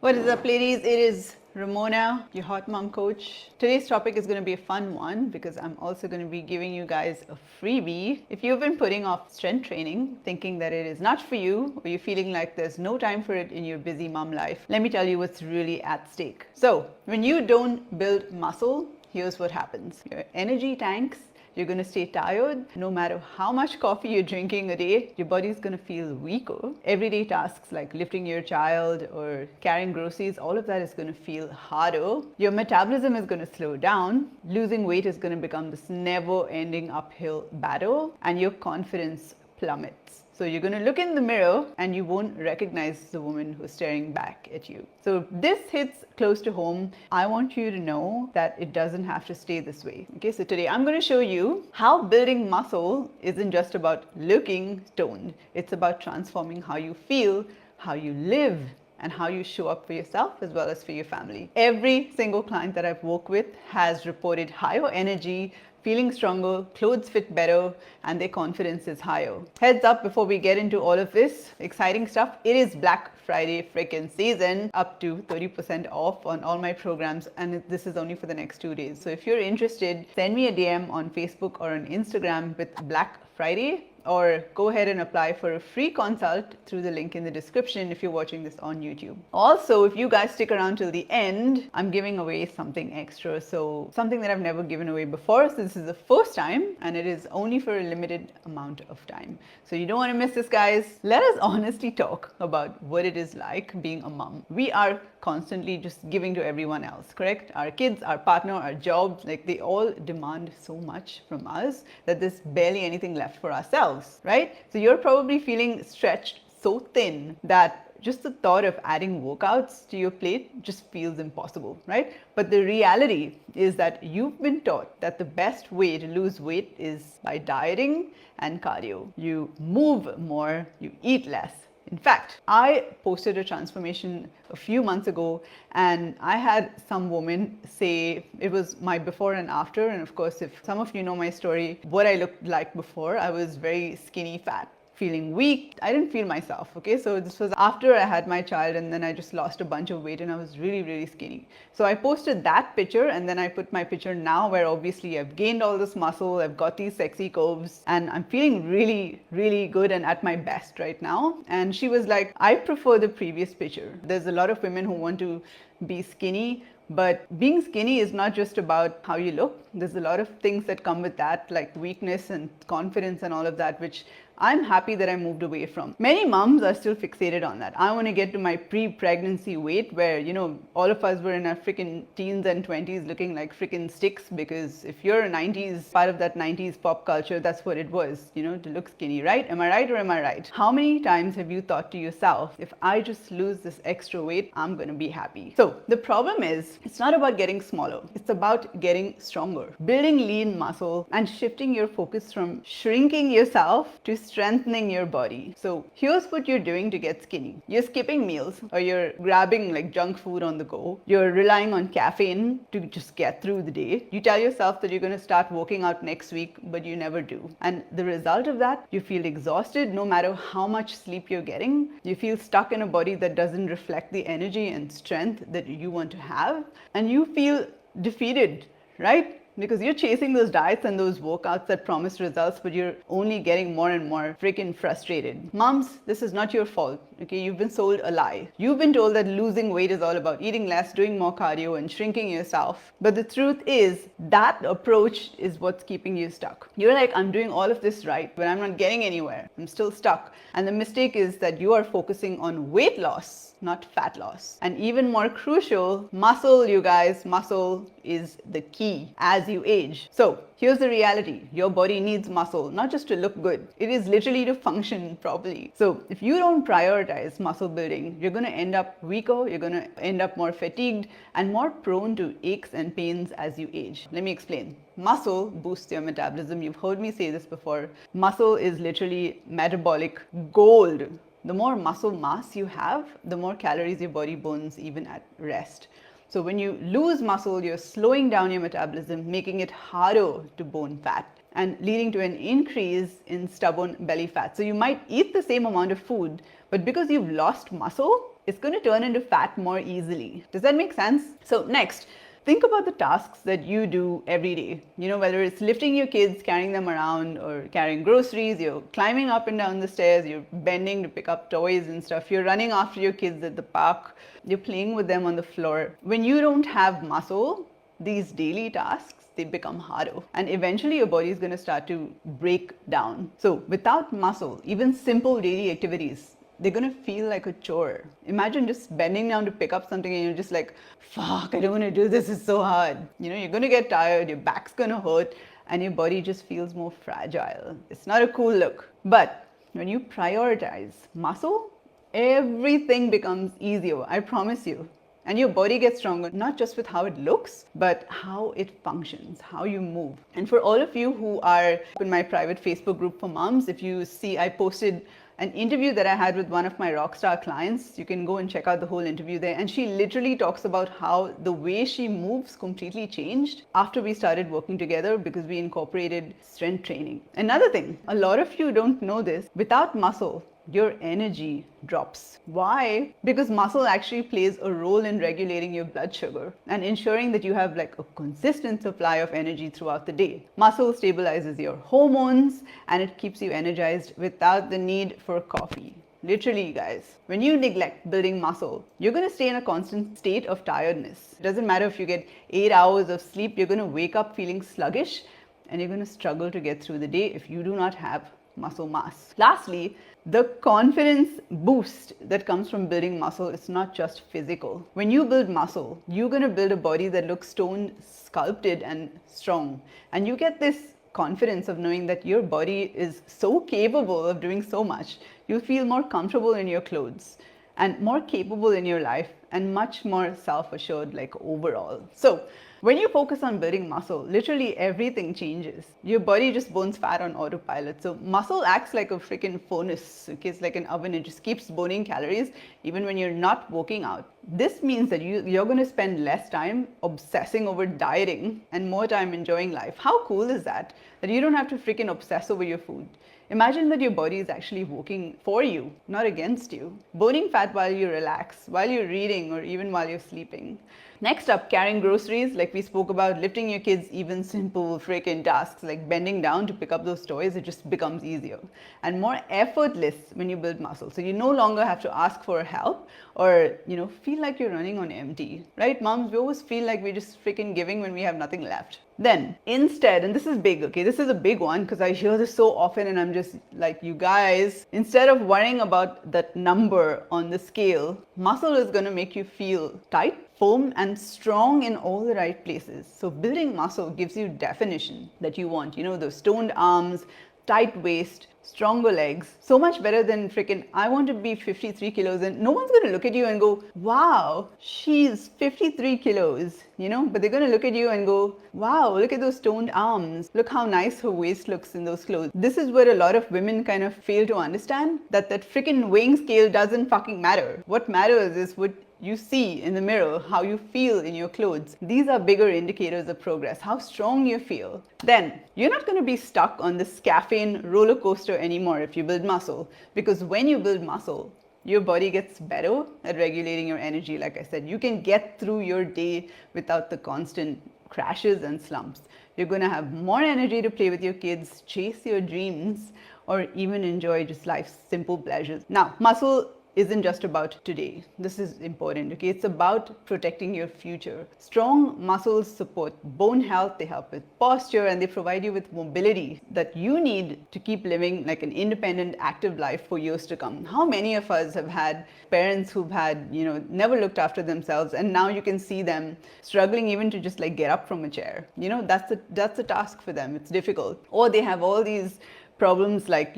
What is up, ladies? It is Ramona, your hot mom coach. Today's topic is going to be a fun one because I'm also going to be giving you guys a freebie. If you've been putting off strength training, thinking that it is not for you, or you're feeling like there's no time for it in your busy mom life, let me tell you what's really at stake. So, when you don't build muscle, here's what happens. Your energy tanks. You're going to stay tired. No matter how much coffee you're drinking a day, your body's going to feel weaker. Everyday tasks like lifting your child or carrying groceries, all of that is going to feel harder. Your metabolism is going to slow down. Losing weight is going to become this never-ending uphill battle, and your confidence plummets. So you're going to look in the mirror and you won't recognize the woman who's staring back at you. So this hits close to home. I want you to know that it doesn't have to stay this way. Okay, so today I'm going to show you how building muscle isn't just about looking toned. It's about transforming how you feel, how you live, and how you show up for yourself as well as for your family. Every single client that I've worked with has reported higher energy, feeling stronger, clothes fit better, and their confidence is higher. Heads up before we get into all of this exciting stuff, it is Black Friday frickin' season, up to 30% off on all my programs, and this is only for the next 2 days. So if you're interested, send me a DM on Facebook or on Instagram with Black Friday, or go ahead and apply for a free consult through the link in the description if you're watching this on YouTube. Also, if you guys stick around till the end, I'm giving away something extra. So something that I've never given away before. So this is the first time, and it is only for a limited amount of time. So you don't want to miss this, guys. Let us honestly talk about what it is like being a mom. We are constantly just giving to everyone else, correct? Our kids, our partner, our jobs, like they all demand so much from us that there's barely anything left for ourselves, right? So you're probably feeling stretched so thin that just the thought of adding workouts to your plate just feels impossible, right? But the reality is that you've been taught that the best way to lose weight is by dieting and cardio. You move more, you eat less. In fact, I posted a transformation a few months ago, and I had some woman say it was my before and after. And of course, if some of you know my story, what I looked like before, I was very skinny fat, feeling weak. I didn't feel myself, okay? So this was after I had my child, and then I just lost a bunch of weight and I was really, really skinny. So I posted that picture, and then I put my picture now where obviously I've gained all this muscle, I've got these sexy curves, and I'm feeling really, really good and at my best right now. And she was like, I prefer the previous picture. There's a lot of women who want to be skinny, but being skinny is not just about how you look. There's a lot of things that come with that, like weakness and confidence and all of that, which I'm happy that I moved away from. Many moms are still fixated on that. I want to get to my pre-pregnancy weight where, you know, all of us were in our freaking teens and 20s looking like freaking sticks, because if you're a 90s, part of that 90s pop culture, that's what it was, you know, to look skinny, right? Am I right or am I right? How many times have you thought to yourself, if I just lose this extra weight, I'm going to be happy? So the problem is, it's not about getting smaller. It's about getting stronger, building lean muscle, and shifting your focus from shrinking yourself to strengthening your body. So here's what you're doing to get skinny. You're skipping meals, or you're grabbing like junk food on the go. You're relying on caffeine to just get through the day. You tell yourself that you're going to start working out next week, but you never do. And the result of that, you feel exhausted no matter how much sleep you're getting. You feel stuck in a body that doesn't reflect the energy and strength that you want to have. And you feel defeated, right? Because you're chasing those diets and those workouts that promise results, but you're only getting more and more freaking frustrated. Moms, this is not your fault, okay? You've been sold a lie. You've been told that losing weight is all about eating less, doing more cardio, and shrinking yourself. But the truth is, that approach is what's keeping you stuck. You're like, I'm doing all of this right, but I'm not getting anywhere. I'm still stuck. And the mistake is that you are focusing on weight loss, not fat loss. And even more crucial, muscle, you guys, muscle is the key as you age. So here's the reality. Your body needs muscle, not just to look good. It is literally to function properly. So if you don't prioritize muscle building, you're going to end up weaker, you're going to end up more fatigued and more prone to aches and pains as you age. Let me explain. Muscle boosts your metabolism. You've heard me say this before. Muscle is literally metabolic gold. The more muscle mass you have, the more calories your body burns even at rest. So when you lose muscle, you're slowing down your metabolism, making it harder to burn fat and leading to an increase in stubborn belly fat. So you might eat the same amount of food, but because you've lost muscle, it's going to turn into fat more easily. Does that make sense? So next, think about the tasks that you do every day. Whether it's lifting your kids, carrying them around, or carrying groceries, you're climbing up and down the stairs, you're bending to pick up toys and stuff, you're running after your kids at the park, you're playing with them on the floor. When you don't have muscle, these daily tasks, they become harder. And eventually your body is going to start to break down. So without muscle, even simple daily activities, they're going to feel like a chore. Imagine just bending down to pick up something and you're just like, fuck, I don't want to do this, it's so hard. You're going to get tired, your back's going to hurt, and your body just feels more fragile. It's not a cool look. But when you prioritize muscle, everything becomes easier, I promise you. And your body gets stronger, not just with how it looks, but how it functions, how you move. And for all of you who are in my private Facebook group for moms, if you see, I posted an interview that I had with one of my rockstar clients. You can go and check out the whole interview there. And she literally talks about how the way she moves completely changed after we started working together because we incorporated strength training. Another thing, a lot of you don't know this, without muscle, your energy drops. Why? Because muscle actually plays a role in regulating your blood sugar and ensuring that you have like a consistent supply of energy throughout the day. Muscle stabilizes your hormones and it keeps you energized without the need for coffee. Literally, guys, when you neglect building muscle, you're going to stay in a constant state of tiredness. It doesn't matter if you get 8 hours of sleep, you're going to wake up feeling sluggish and you're going to struggle to get through the day if you do not have muscle mass. Lastly, the confidence boost that comes from building muscle is not just physical. When you build muscle, you're going to build a body that looks toned, sculpted, and strong. And you get this confidence of knowing that your body is so capable of doing so much. You feel more comfortable in your clothes and more capable in your life and much more self-assured, like overall. So when you focus on building muscle, literally everything changes. Your body just burns fat on autopilot. So muscle acts like a freaking furnace. It's like an oven. It just keeps burning calories even when you're not working out. This means that you're going to spend less time obsessing over dieting and more time enjoying life. How cool is that? That you don't have to freaking obsess over your food. Imagine that your body is actually working for you, not against you. Burning fat while you relax, while you're reading, or even while you're sleeping. Next up, carrying groceries, like we spoke about, lifting your kids, even simple freaking tasks like bending down to pick up those toys, it just becomes easier and more effortless when you build muscle. So you no longer have to ask for help or, feel like you're running on empty, right? Moms, we always feel like we're just freaking giving when we have nothing left. Then instead, and this is big, okay, this is a big one because I hear this so often and I'm just like, you guys, instead of worrying about that number on the scale, muscle is going to make you feel tight, firm, and strong in all the right places. So building muscle gives you definition that you want, those toned arms, tight waist, stronger legs, so much better than freaking, I want to be 53 kilos and no one's going to look at you and go, wow, she's 53 kilos, but they're going to look at you and go, wow, look at those toned arms. Look how nice her waist looks in those clothes. This is where a lot of women kind of fail to understand that freaking weighing scale doesn't fucking matter. What matters is what you see in the mirror, how you feel in your clothes. These are bigger indicators of progress, how strong you feel. Then you're not going to be stuck on this caffeine roller coaster anymore if you build muscle, because when you build muscle, your body gets better at regulating your energy. Like I said, you can get through your day without the constant crashes and slumps. You're going to have more energy to play with your kids, chase your dreams, or even enjoy just life's simple pleasures. Now, muscle isn't just about today. This is important, okay? It's about protecting your future. Strong muscles support bone health, they help with posture, and they provide you with mobility that you need to keep living like an independent, active life for years to come. How many of us have had parents who've had, never looked after themselves, and now you can see them struggling even to just like get up from a chair. That's a task for them. It's difficult. Or they have all these problems like,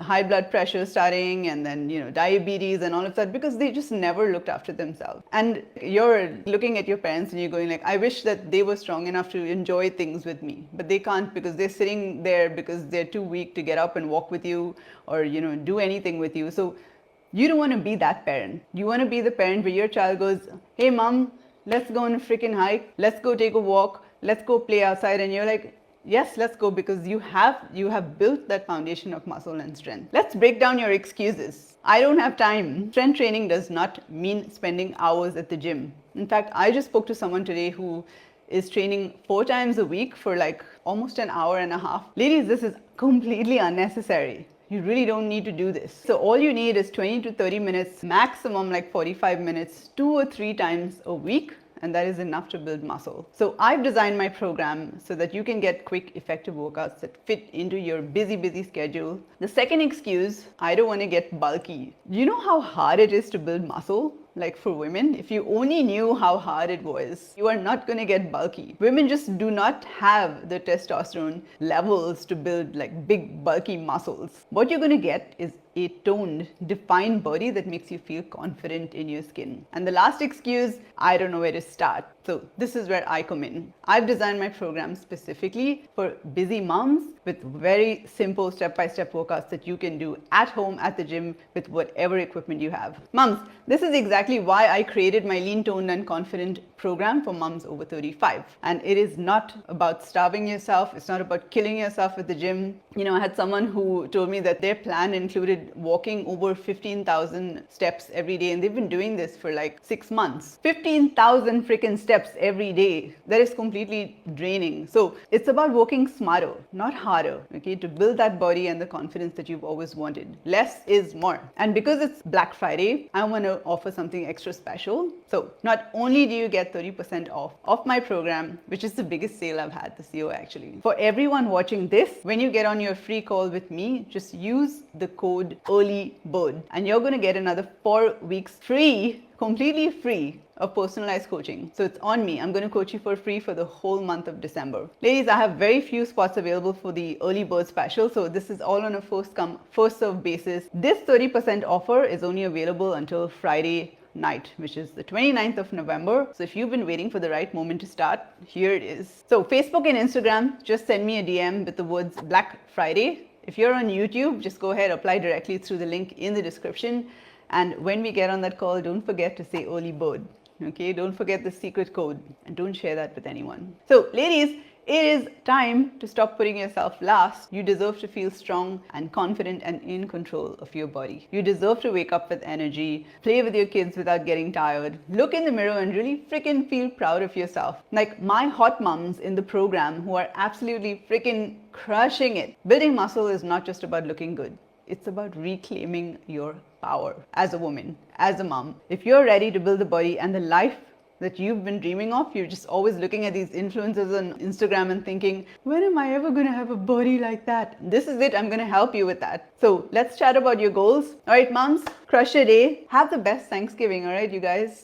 high blood pressure starting and then, diabetes and all of that because they just never looked after themselves. And you're looking at your parents and you're going like, I wish that they were strong enough to enjoy things with me, but they can't because they're sitting there because they're too weak to get up and walk with you or, do anything with you. So you don't want to be that parent. You want to be the parent where your child goes, hey mom, let's go on a freaking hike. Let's go take a walk. Let's go play outside. And you're like, Yes, let's go, because you have built that foundation of muscle and strength. Let's break down your excuses. I don't have time. Strength training does not mean spending hours at the gym. In fact, I just spoke to someone today who is training 4 times a week for like almost an hour and a half. Ladies, this is completely unnecessary. You really don't need to do this. So all you need is 20 to 30 minutes, maximum like 45 minutes, 2 or 3 times a week. And that is enough to build muscle. So I've designed my program so that you can get quick, effective workouts that fit into your busy schedule. The second excuse, I don't want to get bulky. Do you know how hard it is to build muscle? Like for women, if you only knew how hard it was, you are not going to get bulky. Women just do not have the testosterone levels to build like big, bulky muscles. What you're going to get is a toned, defined body that makes you feel confident in your skin. And the last excuse, I don't know where to start. So this is where I come in. I've designed my program specifically for busy moms with very simple step-by-step workouts that you can do at home, at the gym, with whatever equipment you have. Moms, this is exactly why I created my Lean, Toned and Confident program for moms over 35. And it is not about starving yourself. It's not about killing yourself at the gym. You know, I had someone who told me that their plan included walking over 15,000 steps every day, and they've been doing this for like 6 months. 15,000 freaking steps every day. That is completely draining. So it's about working smarter, not harder, okay, to build that body and the confidence that you've always wanted. Less is more. And because it's Black Friday, I want to offer something extra special. So not only do you get 30% off of my program, which is the biggest sale I've had this year actually. For everyone watching this, when you get on your free call with me, just use the code EARLYBIRD and you're going to get another 4 weeks free, completely free, of personalized coaching. So it's on me. I'm going to coach you for free for the whole month of December. Ladies, I have very few spots available for the early bird special. So this is all on a first come, first serve basis. This 30% offer is only available until Friday night, which is the 29th of November. So if you've been waiting for the right moment to start, here it is. So Facebook and Instagram, just send me a DM with the words Black Friday. If you're on YouTube, just go ahead, apply directly through the link in the description. And when we get on that call, don't forget to say early bird. Okay, don't forget the secret code and don't share that with anyone. So ladies, it is time to stop putting yourself last. You deserve to feel strong and confident and in control of your body. You deserve to wake up with energy, play with your kids without getting tired, look in the mirror and really freaking feel proud of yourself. Like my hot moms in the program who are absolutely freaking crushing it. Building muscle is not just about looking good. It's about reclaiming your power as a woman, as a mom. If you're ready to build the body and the life that you've been dreaming of, you're just always looking at these influencers on Instagram and thinking, when am I ever going to have a body like that? This is it. I'm going to help you with that. So let's chat about your goals. All right, moms, crush your day. Have the best Thanksgiving. All right, you guys.